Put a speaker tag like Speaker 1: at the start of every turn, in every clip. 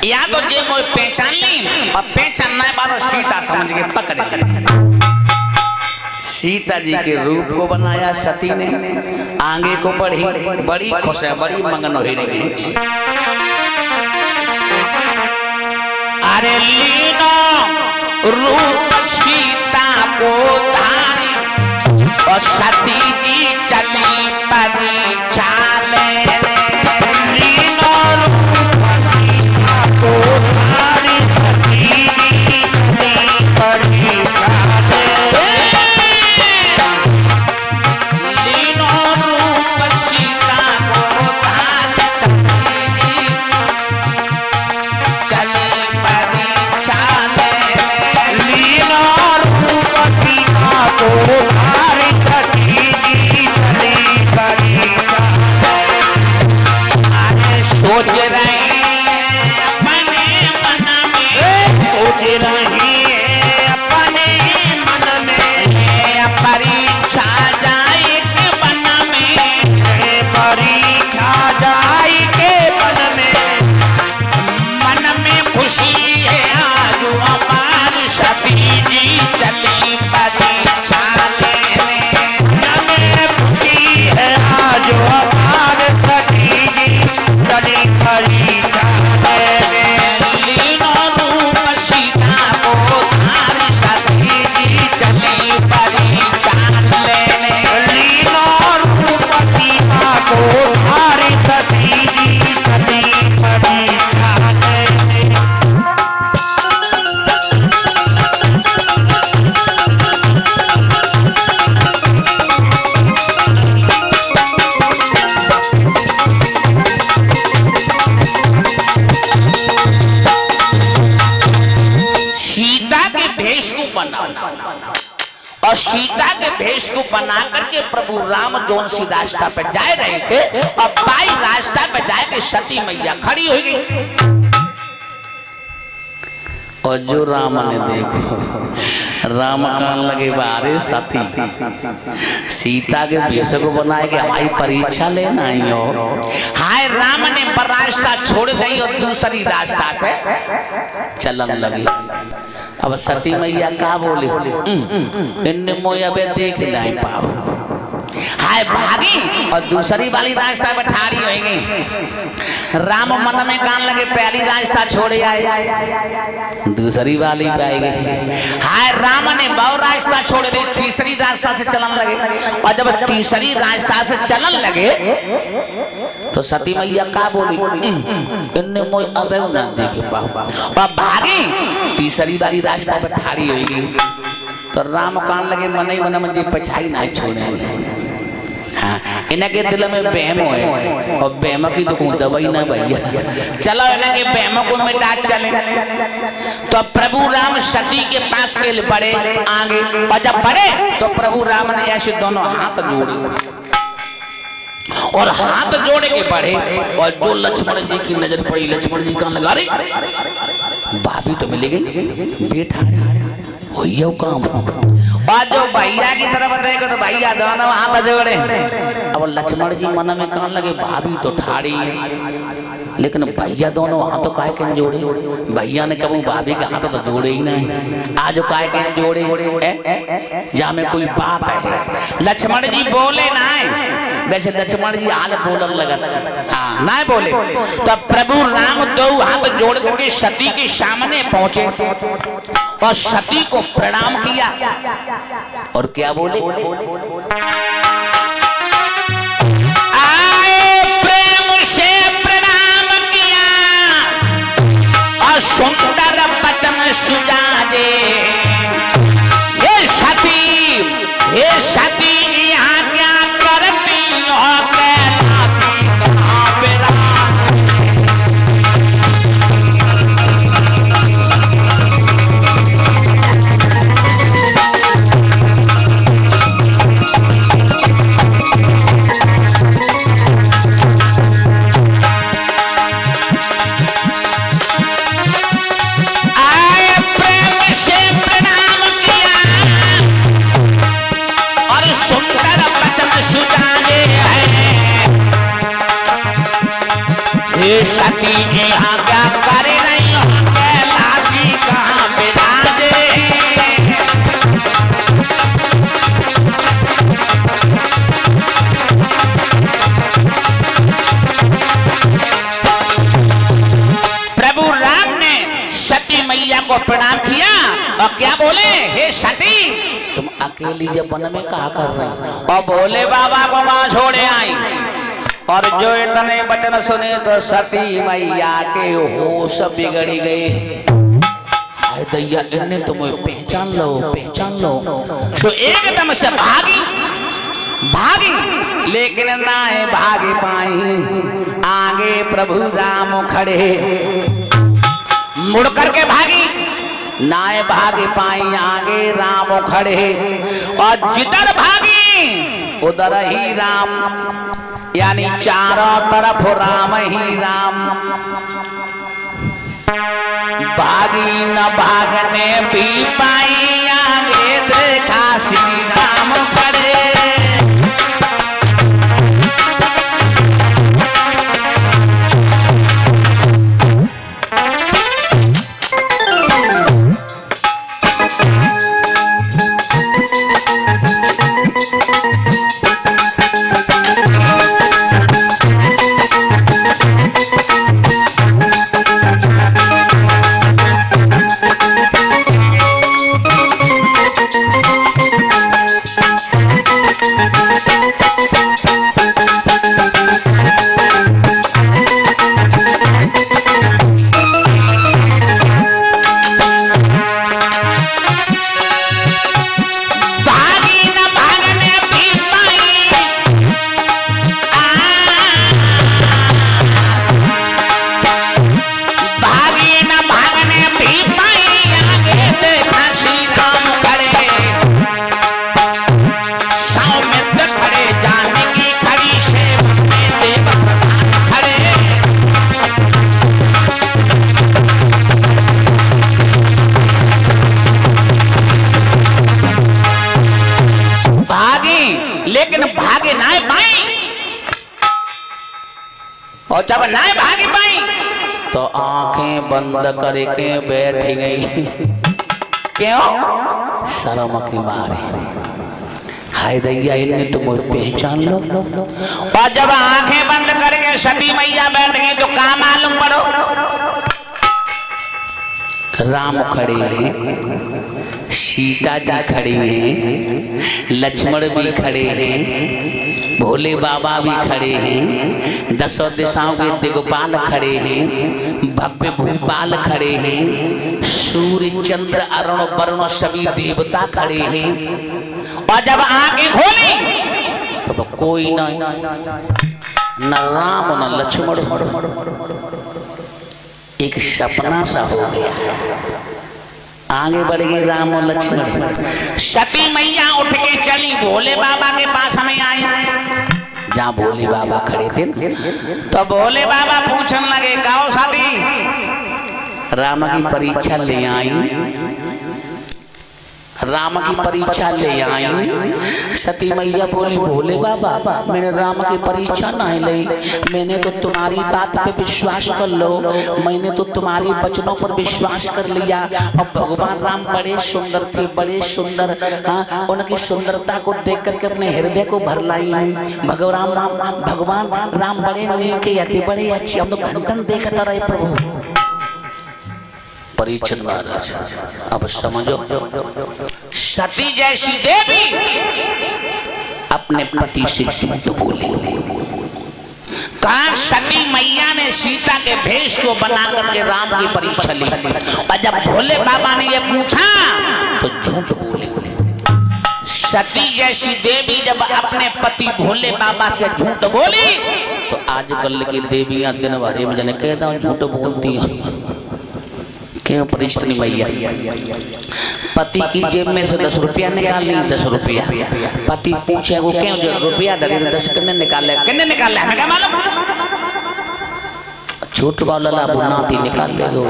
Speaker 1: या तो जे मोय पहचान ली और पहचानना बारो सीता समझ के पकड़ ली। सीता जी के रूप को बनाया सती ने, आगे को बढ़ी, बड़ी खुश है, बड़ी मगन हो रही। अरे लीनो रूप सीता को धारी और सती जी चली परीक्षा ले। लीनो रूप सीता को धारी सती जी चली परीक्षा ले। लीनो रूप सीता को धारी सती जी चली परीक्षा ले। लीनो रूप सीता को धारी सती जी चली परीक्षा ले। आगे सोच रही अपने मन में, सोच रही अपने मन में, परीक्षा जाए के बन में, परीक्षा जाए के बन में खुशी है आज अपार सती जी चली परीक्षा लेने। मन में खुशी है आज अपार सती जी चली परीक्षा लेने। लीनो रूप सीता को धारी सती जी चली परीक्षा लेने। लीनो रूप सीता को धारी सती जी चली परीक्षा लेने। सीता के भेष को बनाओ और सीता के भेष को बना करके प्रभु राम जोन सी रास्ता पे जा रहे थे और बाई रास्ता पे जाके सती मैया खड़ी हो गई। और जो राम ने देखो, राम कान लगे बारे सती सीता के भेष को बनाए कि हमारी परीक्षा लेना ही हो। हाय राम ने रास्ता छोड़ दी और दूसरी रास्ता से चलन लगी। अब सती मैया का बोले, इन्ने मोया बे देख नहीं पाओ। हाय भागी और दूसरी वाली रास्ता पे ठाड़ी होगी। राम मन में कान लगे पहली रास्ता छोड़े आए, दूसरी वाली पे आई गई। हाय राम ने बहु रास्ता छोड़ दी, तीसरी रास्ता से चलन लगे। और जब तीसरी रास्ता से चलन लगे तो सती मैया का बोली, इन्ने मोय अबे ना देख पाओ। और भागी तीसरी वाली रास्ता पे ठाड़ी होगी। तो राम कान लगे मन ही मन मुझे पछाई ना छोड़े। हाँ, इनके दिल में बहम है और बहम की तो दवाई ना भैया, चलो इनके बहम को मिटा चले। तो प्रभु राम सती के पास के लिए बढ़े आगे, और जब बढ़े तो प्रभु राम ने ऐसे दोनों हाथ जोड़े और हाथ जोड़े के बढ़े। और जो लक्ष्मण जी की नजर पड़ी, लक्ष्मण जी का लगा रही भाभी तो मिल गई, बेटा हो काम। और जो भैया की तरफ देखो तो भैया दोनों हाथ जोड़े। अब लक्ष्मण जी मन में कहने लगे भाभी तो ठाड़ी है, लेकिन भैया दोनों हाथों काहे के जोड़े। भैया ने कभी भाभी का हाथ तो जोड़े ही नहीं, आज काहे के जोड़े, जा में कोई बात है। लक्ष्मण जी बोले ना, वैसे लक्ष्मण जी हाल बोलन लगत, हाँ ना बोले। तो प्रभु राम दो हाथ जोड़ करके सती के सामने पहुंचे और सती को प्रणाम किया और क्या बोले, आए प्रेम से प्रणाम किया और सुंदर वचन सुजाजे। हे सती, हे सती यहाँ क्या करती हो, कैलाशी कहाँ पे को प्रणाम किया और क्या बोले, हे सती तुम अकेली जब वन में कहा कर रही, और भोले बाबा को वहां छोड़े आई। और जो इतने वचन सुने तो सती मैया के होश बिगड़ी गए। हाय दैया, इन्हें तुम्हें पहचान लो, पहचान लो। सो एकदम से भागी, लेकिन ना भागी पाई। आगे प्रभु राम खड़े, मुड़ करके भागी, ना भागी पाई। आगे राम खड़े, और जिधर भागी उधर ही राम, यानी चारों तरफ राम ही राम। भागी न भागने भी पाई, आगे देखा श्री राम खड़े। लेकिन भागे ना पाई, और जब ना भागे पाई तो आंखें बंद करके बैठ गई। क्यों? शर्म के मारे। हाय दैया, इन्हें तुम पहचान लो। और जब आंखें बंद करके सती मैया बैठ गई तो क्या मालूम पड़ो, राम खड़े हैं, सीता जी खड़े हैं, लक्ष्मण भी खड़े हैं, भोले बाबा भी खड़े हैं, दसों दिशाओं के दिग्पाल खड़े हैं, भव्य भूपाल खड़े हैं, सूर्य चंद्र अरुण वरुण सभी देवता खड़े हैं। और जब आंखें खोली तो कोई न राम न लक्ष्मण, एक सपना सा हो गया। आगे बढ़ गए राम और लक्ष्मण। सती मैया उठ के चली, भोले बाबा के पास हमें आई। जहाँ भोले बाबा खड़े थे तो भोले बाबा पूछने लगे, कहो सती राम की परीक्षा ले आई, राम की परीक्षा ले आई। सती मैया बोली, भोले बाबा मैंने राम की परीक्षा नहीं ली, मैंने तो तुम्हारी बात पे विश्वास कर लो, मैंने तो तुम्हारी वचनों पर विश्वास कर लिया। और भगवान राम बड़े सुंदर थे, बड़े सुंदर। हाँ, उनकी सुंदरता को देख करके अपने हृदय को भर लाई। भगवान राम बड़े नेक थे, बड़े अच्छे, हम तो घंटन देखता रहे प्रभु। परीक्षित महाराज अब समझो, सती जैसी देवी अपने पति से झूठ बोली। कहा सती मैया ने सीता के भेष को बना करके राम की परीक्षा ली, और जब भोले बाबा ने ये पूछा तो झूठ बोली। सती जैसी देवी जब अपने पति भोले बाबा से झूठ बोली तो आजकल की देवियां दिन भर में जने कहता हूँ झूठ बोलती हैं। क्यों? परीक्षित मैया पति की जेब में से 10 रुपया निकाल ली, 10 रुपया। पति पूछे वो क्यों जो रुपया डरे 10 किन्ने निकाले, किन्ने निकाले हमें क्या मालूम। झूठ वाला बुनाती निकाल ले गो।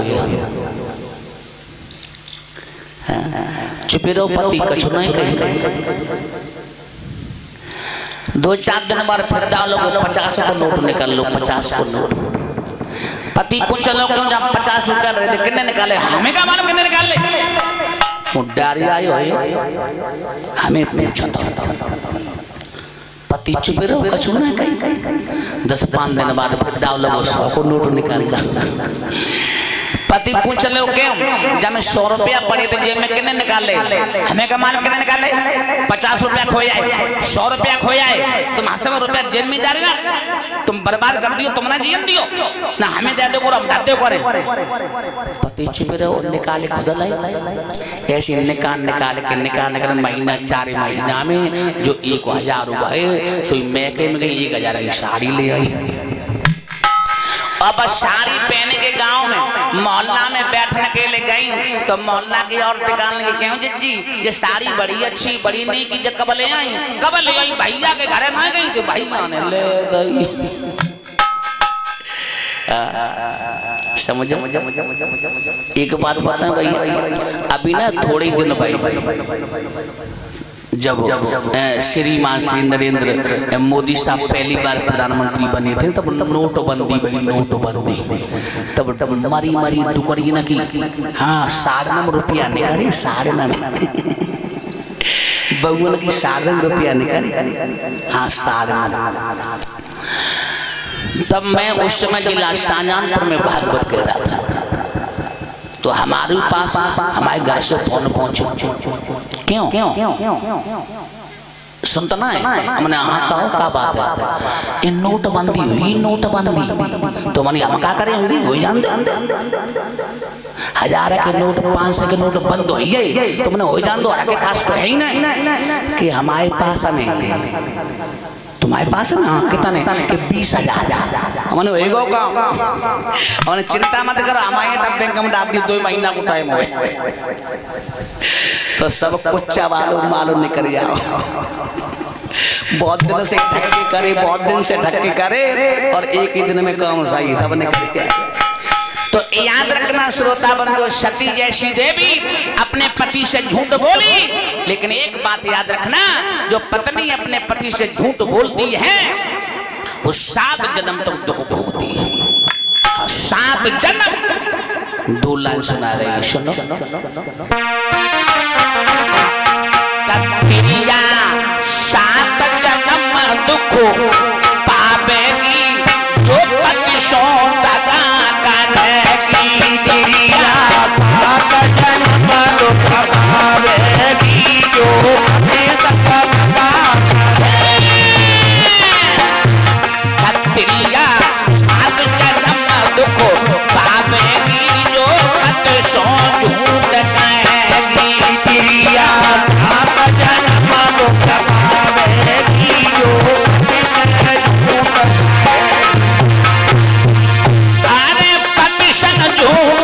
Speaker 1: चुपे रहो, पति कछु नहीं कही। 2-4 दिन बाद फिर डालो 50 को नोट निकाल लो, 50 को नोट। पति पूछ लो क्यों जब 50 रुपया रहे थे किन्ने निकाले, हमें क्या मालूम किन्ने निकाल ले। डारी आई हो हमें पूछा था। पति चुप रहो, कछु ना कहीं। 10-5 दिन बाद फिर डालो 100 को नोट निकाल ला। पति पति पूछ लो क्यों, जब में 100 रुपया पड़े तो जेब में कितने निकाले, हमें क्या मालूम कितने निकाले। 50 रुपया खो जाए, 100 रुपया खो जाए, तुम 80 रुपया जेब में डालना, तुम बर्बाद कर दियो, तुम ना जीवन दियो ना, हमें दे दो हम दादे करे। पति चुप रहो, निकाले खुद लाई, ऐसे निकाल के महीना 4 महीना में जो 1000 रुपये सोई मैके में गई 1000 की साड़ी ले आई। अब साड़ी पहने के गांव में मोहल्ला में बैठने के लिए गई तो मोहल्ला की औरतें कहने लगी क्यों जिज्जी ये साड़ी बड़ी अच्छी बड़ी नहीं की, जब कब ले आई भैया के घर में गई तो भैया ने ले दी। समझो एक बात बताएं भैया, अभी ना थोड़े दिन भाई जब श्रीमान श्री नरेंद्र मोदी साहब पहली बार प्रधानमंत्री बने थे तब नोटबंदी भाई, नोटबंदी तब मरी दुकरी न की, हाँ 9.5 रुपया निकाली, 9.5 बहुन की 9.5 रुपया निकाली, हाँ 9.5। तब मैं उस समय जिला शाहजहानपुर में भागवत कह रहा था, तो हमारे पास हमारे घर से फोन पहुंचे, क्यों सुनता ना है, हमने हाँ कहो क्या बात है, ये नोटबंदी हुई, नोटबंदी तो मैंने हम क्या करें, हो जान दे 1000 के नोट 500 के नोट बंद हो गए तो मैंने हो जान दो, के पास तो है ही नहीं कि हमारे पास हमें, तुम्हारे पास है ना कितने कि 20,000, हमने एगो का, हमने चिंता मत करो हमारे तब बैंक में डाल दी, 2 महीना को टाइम हुए तो सब कुछ मालूम निकल जाओ। बहुत दिन से ठक्की करे, बहुत दिन से ठक्की करे और एक ही दिन में काम सही सब निकल गया। तो याद रखना श्रोता बंधु, सती जैसी देवी अपने पति से झूठ बोली, लेकिन एक बात याद रखना, जो पत्नी अपने पति से झूठ बोलती है वो 7 जन्म तक दुख भोगती है। 7 जन्म 2 लाइन सुना रही है, सुनो। कतिरिया 7 जन्म दुख पावेगी जो पति सो दगा करेगी, तिरिया 7 जन्म दुख पावेगी जो पति सो दगा करेगी, 7 जन्म दुख पावेगी जो पति सो झूठ कहेगी, तिरिया 7 जन्म दुख पावेगी जो पति संग झूठ